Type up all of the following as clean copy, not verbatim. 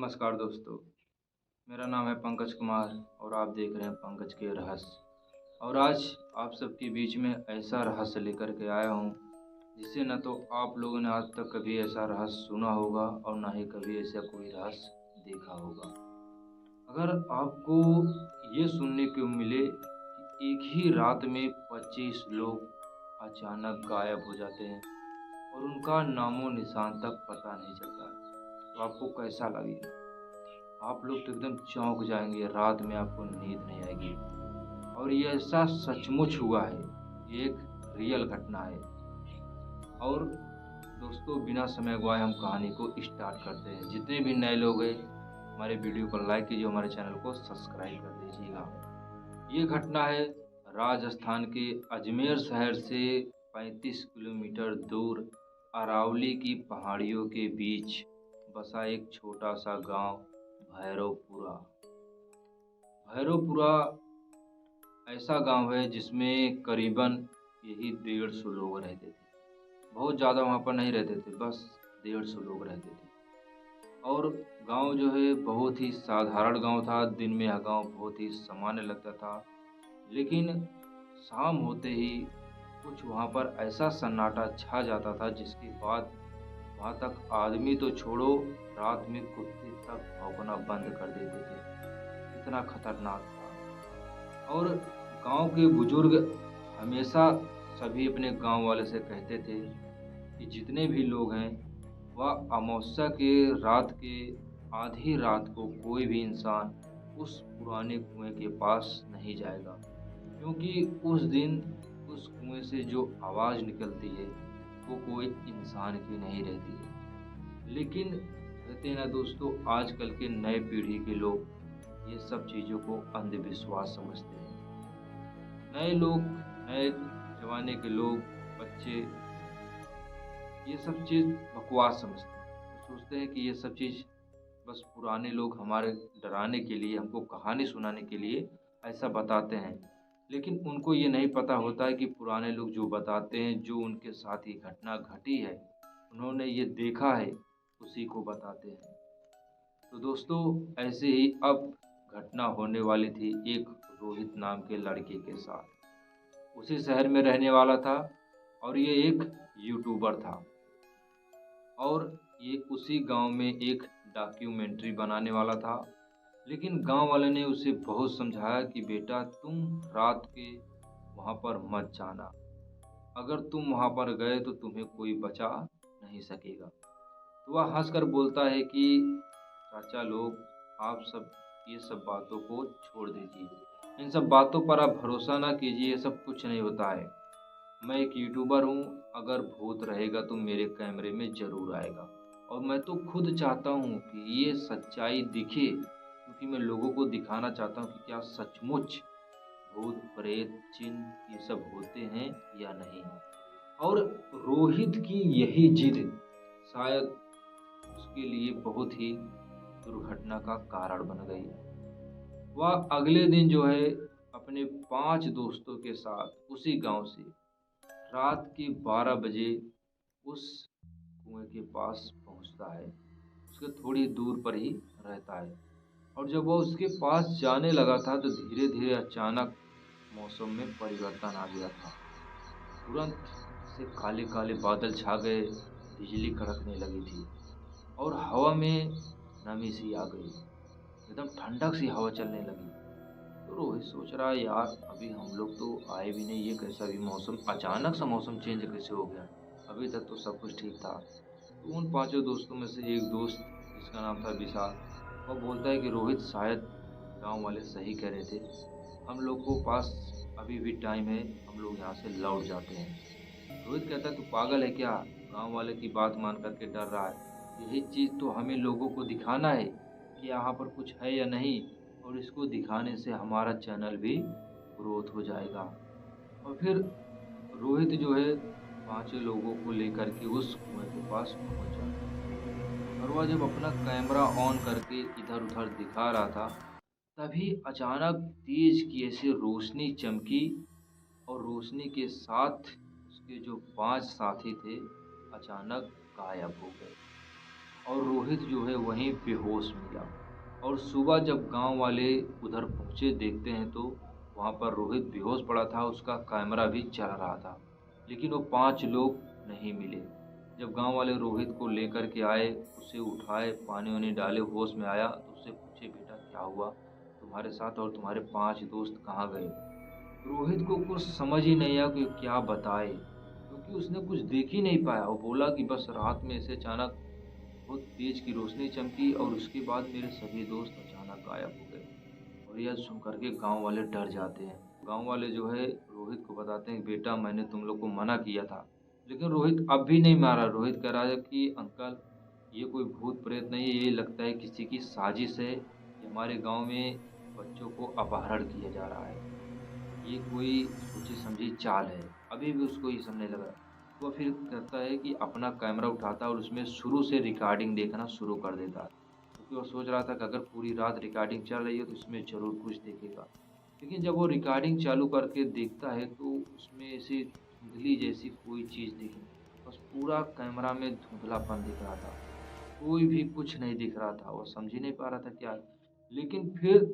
नमस्कार दोस्तों, मेरा नाम है पंकज कुमार और आप देख रहे हैं पंकज के रहस्य। और आज आप सबके बीच में ऐसा रहस्य लेकर के आया हूँ जिसे न तो आप लोगों ने आज तक कभी ऐसा रहस्य सुना होगा और ना ही कभी ऐसा कोई रहस्य देखा होगा। अगर आपको ये सुनने को मिले कि एक ही रात में 25 लोग अचानक गायब हो जाते हैं और उनका नामो निशान तक पता नहीं चलता, तो आपको कैसा लगेगा? आप लोग तो एकदम चौंक जाएंगे, रात में आपको नींद नहीं आएगी। और ये ऐसा सचमुच हुआ है, ये एक रियल घटना है। और दोस्तों, बिना समय गवाए हम कहानी को स्टार्ट करते हैं। जितने भी नए लोग हैं, हमारे वीडियो को लाइक कीजिए, हमारे चैनल को सब्सक्राइब कर दीजिएगा। ये घटना है राजस्थान के अजमेर शहर से 35 किलोमीटर दूर अरावली की पहाड़ियों के बीच बसा एक छोटा सा गांव भैरवपुरा। भैरवपुरा ऐसा गांव है जिसमें करीबन यही 150 लोग रहते थे। बहुत ज़्यादा वहाँ पर नहीं रहते थे, बस 150 लोग रहते थे। और गांव जो है बहुत ही साधारण गांव था। दिन में यह गांव बहुत ही सामान्य लगता था, लेकिन शाम होते ही कुछ वहाँ पर ऐसा सन्नाटा छा जाता था जिसके बाद वहाँ तक आदमी तो छोड़ो, रात में कुत्ते तक भौंकना बंद कर देते थे। इतना खतरनाक था। और गांव के बुजुर्ग हमेशा सभी अपने गांव वाले से कहते थे कि जितने भी लोग हैं वह अमावस्या के रात के आधी रात को कोई भी इंसान उस पुराने कुएं के पास नहीं जाएगा, क्योंकि उस दिन उस कुएं से जो आवाज़ निकलती है वो कोई इंसान की नहीं रहती है। लेकिन कहते हैं ना दोस्तों, आजकल के नए पीढ़ी के लोग ये सब चीज़ों को अंधविश्वास समझते हैं। नए लोग, नए जमाने के लोग, बच्चे ये सब चीज़ बकवास समझते हैं। वो सोचते हैं कि ये सब चीज़ बस पुराने लोग हमारे डराने के लिए, हमको कहानी सुनाने के लिए ऐसा बताते हैं। लेकिन उनको ये नहीं पता होता है कि पुराने लोग जो बताते हैं, जो उनके साथ ही घटना घटी है, उन्होंने ये देखा है, उसी को बताते हैं। तो दोस्तों, ऐसे ही अब घटना होने वाली थी एक रोहित नाम के लड़के के साथ। उसी शहर में रहने वाला था और ये एक यूट्यूबर था। और ये उसी गांव में एक डॉक्यूमेंट्री बनाने वाला था। लेकिन गांव वाले ने उसे बहुत समझाया कि बेटा, तुम रात के वहाँ पर मत जाना। अगर तुम वहाँ पर गए तो तुम्हें कोई बचा नहीं सकेगा। तो वह हंसकर बोलता है कि चाचा लोग, आप सब ये सब बातों को छोड़ दीजिए। इन सब बातों पर आप भरोसा ना कीजिए, ये सब कुछ नहीं होता है। मैं एक यूट्यूबर हूँ, अगर भूत रहेगा तो मेरे कैमरे में ज़रूर आएगा। और मैं तो खुद चाहता हूँ कि ये सच्चाई दिखे, क्योंकि मैं लोगों को दिखाना चाहता हूँ कि क्या सचमुच भूत प्रेत चिन्ह ये सब होते हैं या नहीं। और रोहित की यही जिद शायद उसके लिए बहुत ही दुर्घटना का कारण बन गई। वह अगले दिन जो है अपने 5 दोस्तों के साथ उसी गांव से रात के 12 बजे उस कुएं के पास पहुंचता है। उसके थोड़ी दूर पर ही रहता है। और जब वह उसके पास जाने लगा था तो धीरे धीरे अचानक मौसम में परिवर्तन आ गया था। तुरंत से काले काले बादल छा गए, बिजली कड़कने लगी थी और हवा में नमी सी आ गई। एकदम ठंडक सी हवा चलने लगी। तो रोहित सोच रहा है, यार अभी हम लोग तो आए भी नहीं, ये कैसा भी मौसम, अचानक सा मौसम चेंज कैसे हो गया? अभी तक तो सब कुछ ठीक था। तो उन 5 दोस्तों में से एक दोस्त जिसका नाम था विशाल, वो बोलता है कि रोहित, शायद गांव वाले सही कह रहे थे, हम लोग को पास अभी भी टाइम है, हम लोग यहाँ से लौट जाते हैं। रोहित कहता है, तू पागल है क्या? गांव वाले की बात मान करके डर रहा है? यही चीज़ तो हमें लोगों को दिखाना है कि यहाँ पर कुछ है या नहीं, और इसको दिखाने से हमारा चैनल भी ग्रोथ हो जाएगा। और फिर रोहित जो है 5 लोगों को लेकर के उस कुएं के पास पहुंच जाता है। और वह जब अपना कैमरा ऑन करके इधर उधर दिखा रहा था, तभी अचानक तेज की ऐसी रोशनी चमकी और रोशनी के साथ उसके जो 5 साथी थे अचानक गायब हो गए। और रोहित जो है वहीं बेहोश मिला। और सुबह जब गांव वाले उधर पहुंचे देखते हैं तो वहां पर रोहित बेहोश पड़ा था, उसका कैमरा भी चल रहा था, लेकिन वो 5 लोग नहीं मिले। जब गांव वाले रोहित को लेकर के आए, उसे उठाए, पानी वानी डाले, होश में आया तो उससे पूछे, बेटा क्या हुआ तुम्हारे साथ और तुम्हारे 5 दोस्त कहाँ गए? रोहित को कुछ समझ ही नहीं आया कि क्या बताए, क्योंकि उसने कुछ देख ही नहीं पाया। वो बोला कि बस रात में ऐसे अचानक बहुत तेज की रोशनी चमकी और उसके बाद मेरे सभी दोस्त अचानक गायब हो गए। और यह सुन कर के गाँव वाले डर जाते हैं। गाँव वाले जो है रोहित को बताते हैं कि बेटा मैंने तुम लोग को मना किया था। लेकिन रोहित अब भी नहीं मारा। रोहित कह रहा है कि अंकल ये कोई भूत प्रेत नहीं है, ये लगता है किसी की साजिश है। ये हमारे गाँव में बच्चों को अपहरण किया जा रहा है। ये कोई सोची-समझी चाल है। अभी भी उसको ये सब नहीं लगा। वो फिर कहता है कि अपना कैमरा उठाता है और उसमें शुरू से रिकॉर्डिंग देखना शुरू कर देता है। क्योंकि वो सोच रहा था कि अगर पूरी रात रिकॉर्डिंग चल रही है तो इसमें ज़रूर कुछ दिखेगा। लेकिन जब वो रिकॉर्डिंग चालू करके देखता है तो उसमें ऐसी धुंधली जैसी कोई चीज़ दिखी। बस पूरा कैमरा में धुंधलापन दिख रहा था। कोई भी कुछ नहीं दिख रहा था। वो समझ ही नहीं पा रहा था क्या है। लेकिन फिर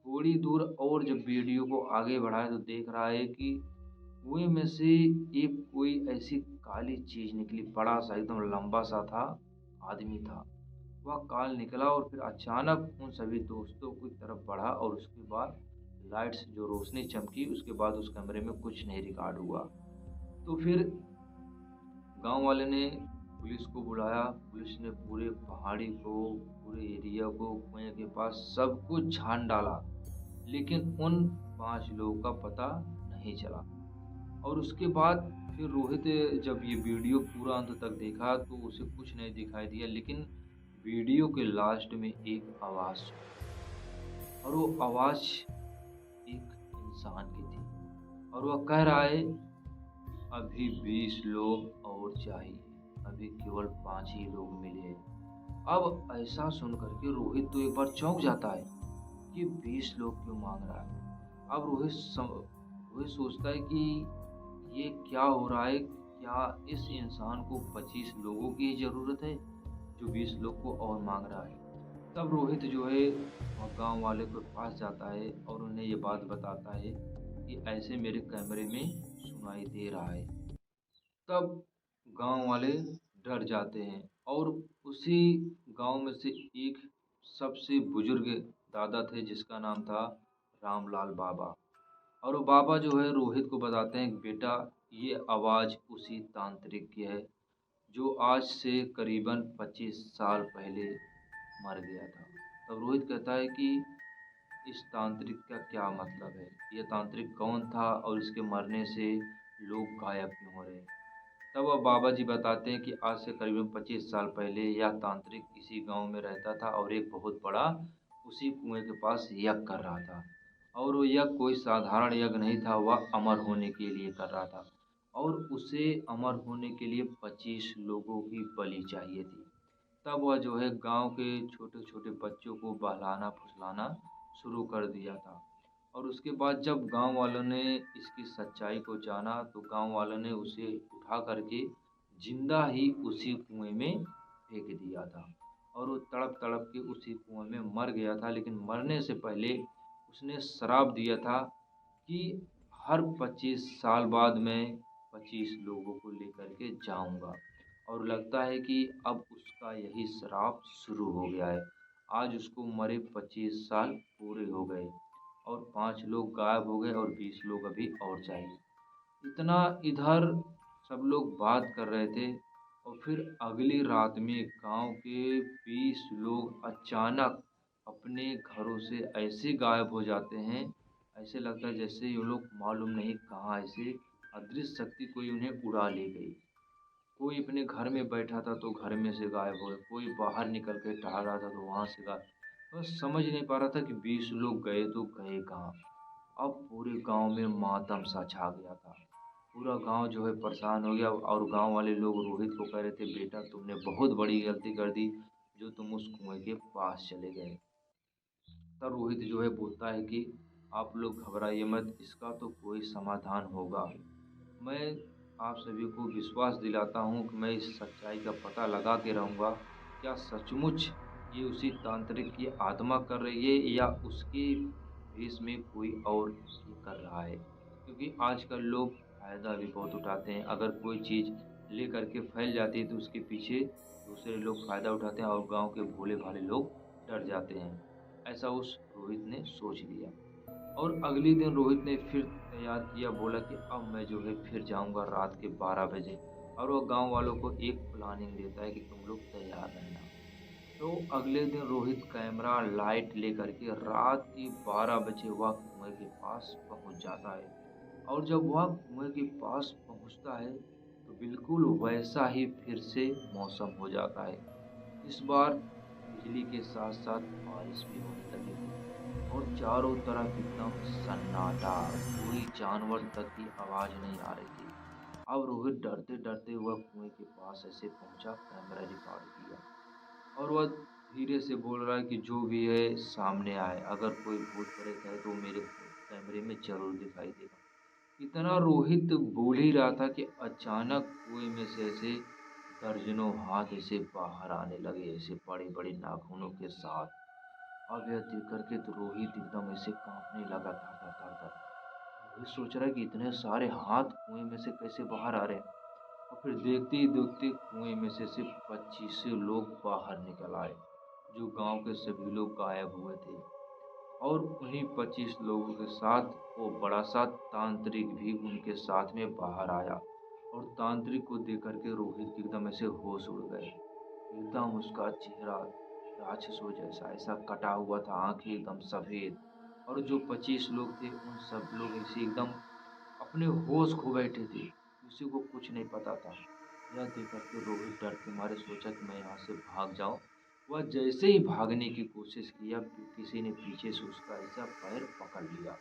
थोड़ी दूर और जब वीडियो को आगे बढ़ाया तो देख रहा है कि कुएँ में से एक कोई ऐसी काली चीज़ निकली, बड़ा-सा एकदम लंबा-सा था, आदमी था। वह काल निकला और फिर अचानक उन सभी दोस्तों की तरफ बढ़ा और उसके बाद लाइट्स जो रोशनी चमकी, उसके बाद उस कमरे में कुछ नहीं रिकॉर्ड हुआ। तो फिर गाँव वाले ने पुलिस को बुलाया। पुलिस ने पूरे पहाड़ी को, पूरे एरिया को, कुएँ के पास सब कुछ छान डाला, लेकिन उन 5 लोगों का पता नहीं चला। और उसके बाद फिर रोहित जब ये वीडियो पूरा अंत तक देखा तो उसे कुछ नहीं दिखाई दिया, लेकिन वीडियो के लास्ट में एक आवाज़ सुनी और वो आवाज़ एक इंसान की थी और वह कह रहा है, अभी 20 लोग और चाहिए, अभी केवल 5 ही लोग मिले हैं। अब ऐसा सुन कर के रोहित तो एक बार चौंक जाता है कि 20 लोग क्यों माँग रहा है। अब रोहित सोचता है कि ये क्या हो रहा है? क्या इस इंसान को 25 लोगों की ज़रूरत है, जो 20 लोग को और माँग रहा है? तब रोहित जो है गाँव वाले के पास जाता है और उन्हें ये बात बताता है कि ऐसे मेरे कैमरे में सुनाई दे रहा है। तब गाँव वाले डर जाते हैं और उसी गाँव में से एक सबसे बुजुर्ग दादा थे जिसका नाम था रामलाल बाबा। और वो बाबा जो है रोहित को बताते हैं कि बेटा ये आवाज़ उसी तांत्रिक की है जो आज से करीबन 25 साल पहले मर गया था। तब रोहित कहता है कि इस तांत्रिक का क्या मतलब है? ये तांत्रिक कौन था और इसके मरने से लोग गायब क्यों हो रहे हैं? तब वह बाबा जी बताते हैं कि आज से करीबन 25 साल पहले यह तांत्रिक इसी गांव में रहता था और एक बहुत बड़ा उसी कुएं के पास यज्ञ कर रहा था। और वो यज्ञ कोई साधारण यज्ञ नहीं था, वह अमर होने के लिए कर रहा था और उसे अमर होने के लिए 25 लोगों की बलि चाहिए थी। तब वह जो है गांव के छोटे-छोटे बच्चों को बहलाना-फुसलाना शुरू कर दिया था। और उसके बाद जब गांव वालों ने इसकी सच्चाई को जाना तो गांव वालों ने उसे उठा करके जिंदा ही उसी कुएं में फेंक दिया था। और वो तड़प-तड़प के उसी कुएं में मर गया था, लेकिन मरने से पहले उसने श्राप दिया था कि हर 25 साल बाद मैं 25 लोगों को लेकर के जाऊँगा। और लगता है कि अब उसका यही श्राप शुरू हो गया है। आज उसको मरे 25 साल पूरे हो गए और 5 लोग गायब हो गए और 20 लोग अभी और चाहिए। इतना इधर सब लोग बात कर रहे थे और फिर अगली रात में गाँव के 20 लोग अचानक अपने घरों से ऐसे गायब हो जाते हैं, ऐसे लगता है जैसे ये लोग मालूम नहीं कहाँ ऐसे अदृश्य शक्ति कोई उन्हें उड़ा ले गई। कोई अपने घर में बैठा था तो घर में से गायब हो गए, कोई बाहर निकल के टहल रहा था तो वहाँ से गायब। बस समझ नहीं पा रहा था कि 20 लोग गए तो गए कहाँ। अब पूरे गांव में मातम सा छा गया था। पूरा गांव जो है परेशान हो गया और गांव वाले लोग रोहित को कह रहे थे, बेटा तुमने बहुत बड़ी गलती कर दी जो तुम उस कुएं के पास चले गए। तब रोहित जो है बोलता है कि आप लोग घबराइए मत, इसका तो कोई समाधान होगा। मैं आप सभी को विश्वास दिलाता हूँ कि मैं इस सच्चाई का पता लगा के रहूँगा क्या सचमुच ये उसी तांत्रिक की आत्मा कर रही है या उसके भेष में कोई और ये कर रहा है। क्योंकि आजकल लोग फ़ायदा भी बहुत उठाते हैं। अगर कोई चीज़ लेकर के फैल जाती है तो उसके पीछे दूसरे लोग फ़ायदा उठाते हैं और गाँव के भोले-भाले लोग डर जाते हैं। ऐसा उस रोहित ने सोच लिया। और अगले दिन रोहित ने फिर तैयार किया, बोला कि अब मैं जो है फिर जाऊँगा रात के 12 बजे। और वो गाँव वालों को एक प्लानिंग देता है कि तुम लोग तैयार रहना। तो अगले दिन रोहित कैमरा लाइट लेकर के रात के 12 बजे वह कुएँ के पास पहुँच जाता है। और जब वह कुएँ के पास पहुँचता है तो बिल्कुल वैसा ही फिर से मौसम हो जाता है। इस बार बिजली के साथ-साथ बारिश भी होने लगी थी और चारों तरफ एकदम सन्नाटा, कोई जानवर तक की आवाज़ नहीं आ रही थी। अब रोहित डरते-डरते वह कुएँ के पास ऐसे पहुँचा, कैमरा रिकॉर्ड किया और वह धीरे से बोल रहा है कि जो भी है सामने आए, अगर कोई भूत-प्रेत है तो मेरे कैमरे में ज़रूर दिखाई देगा। इतना रोहित बोल ही रहा था कि अचानक कुएँ में से ऐसे दर्जनों हाथ ऐसे बाहर आने लगे, ऐसे बड़े-बड़े नाखूनों के साथ। अब यह देख कर के तो रोहित एकदम ऐसे काँपने लगा थर-थर। रोहित सोच रहा है कि इतने सारे हाथ कुएँ में से कैसे बाहर आ रहे हैं? और फिर देखते ही देखते कुएँ में से सिर्फ 25 लोग बाहर निकल आए, जो गाँव के सभी लोग गायब हुए थे। और उन्हीं 25 लोगों के साथ वो बड़ा-सा तांत्रिक भी उनके साथ में बाहर आया और तांत्रिक को देख कर के रोहित के एकदम ऐसे होश उड़ गए। एकदम उसका चेहरा राक्षसों जैसा ऐसा कटा हुआ था, आँखें एकदम सफ़ेद और जो 25 लोग थे उन सब लोग ऐसे एकदम अपने होश खो बैठे थे, किसी को कुछ नहीं पता था। यह देख कर के रोहित डर के मारे सोचा कि मैं यहाँ से भाग जाऊँ। वह जैसे ही भागने की कोशिश किया, किसी ने पीछे से उसका ऐसा पैर पकड़ लिया।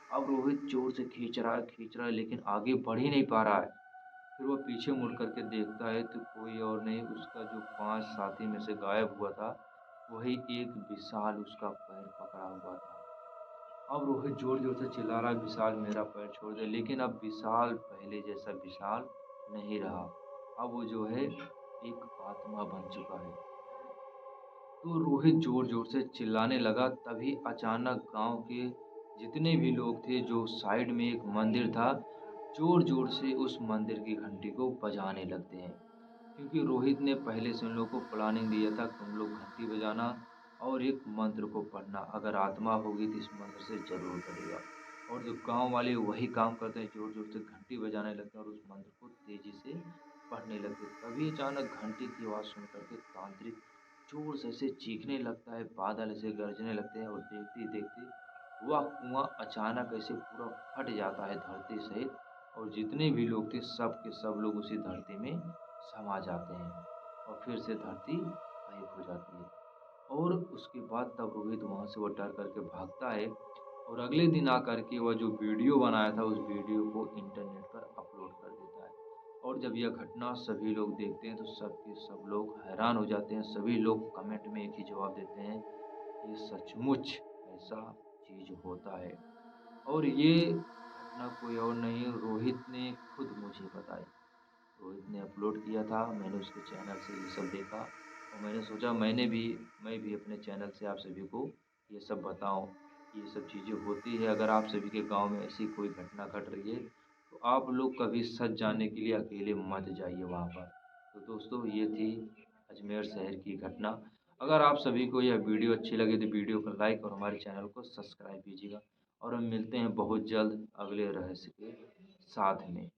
अब रोहित ज़ोर से खींच रहा है लेकिन आगे बढ़ ही नहीं पा रहा है। फिर वह पीछे मुड़ कर के देखता है तो कोई और नहीं, उसका जो 5 साथी में से गायब हुआ था, वही एक विशाल उसका पैर पकड़ा हुआ था। अब रोहित ज़ोर-ज़ोर से चिल्ला रहा है, विशाल मेरा पैर छोड़ दे, लेकिन अब विशाल पहले जैसा विशाल नहीं रहा। अब वो जो है एक आत्मा बन चुका है। तो रोहित ज़ोर-ज़ोर से चिल्लाने लगा, तभी अचानक गाँव के जितने भी लोग थे, जो साइड में एक मंदिर था, ज़ोर-ज़ोर से उस मंदिर की घंटी को बजाने लगते हैं। क्योंकि रोहित ने पहले से उन लोगों को प्लानिंग दिया था, तुम लोग घंटी बजाना और एक मंत्र को पढ़ना, अगर आत्मा होगी तो इस मंत्र से ज़रूर डरेगा। और जो गाँव वाले वही काम करते हैं, ज़ोर-ज़ोर से घंटी बजाने लगते हैं और उस मंत्र को तेज़ी से पढ़ने लगते हैं। तभी अचानक घंटी की आवाज़ सुन कर के तांत्रिक ज़ोर से ऐसे चीखने लगता है, बादल ऐसे गरजने लगते हैं और देखते ही देखते वह कुआँ अचानक ऐसे पूरा फट जाता है धरती सहित और जितने भी लोग थे सब के सब लोग उसी धरती में समा जाते हैं और फिर से धरती गायब हो जाती है। और उसके बाद तब रोहित वहाँ से वो डर करके भागता है और अगले दिन आकर के वह जो वीडियो बनाया था उस वीडियो को इंटरनेट पर अपलोड कर देता है। और जब यह घटना सभी लोग देखते हैं तो सब के सब लोग हैरान हो जाते हैं। सभी लोग कमेंट में एक ही जवाब देते हैं, ये सचमुच ऐसा चीज़ होता है। और ये घटना कोई और नहीं, रोहित ने खुद मुझे बताई। रोहित ने अपलोड किया था, मैंने उसके चैनल से ये सब देखा और मैंने सोचा मैं भी अपने चैनल से आप सभी को ये सब बताऊँ। ये सब चीज़ें होती है, अगर आप सभी के गाँव में ऐसी कोई घटना घट रही है, तो आप लोग कभी सच जानने के लिए अकेले मत जाइए वहाँ पर। तो दोस्तों ये थी अजमेर शहर की घटना। अगर आप सभी को यह वीडियो अच्छी लगी तो वीडियो को लाइक और हमारे चैनल को सब्सक्राइब कीजिएगा और हम मिलते हैं बहुत जल्द अगले रहस्य के साथ में।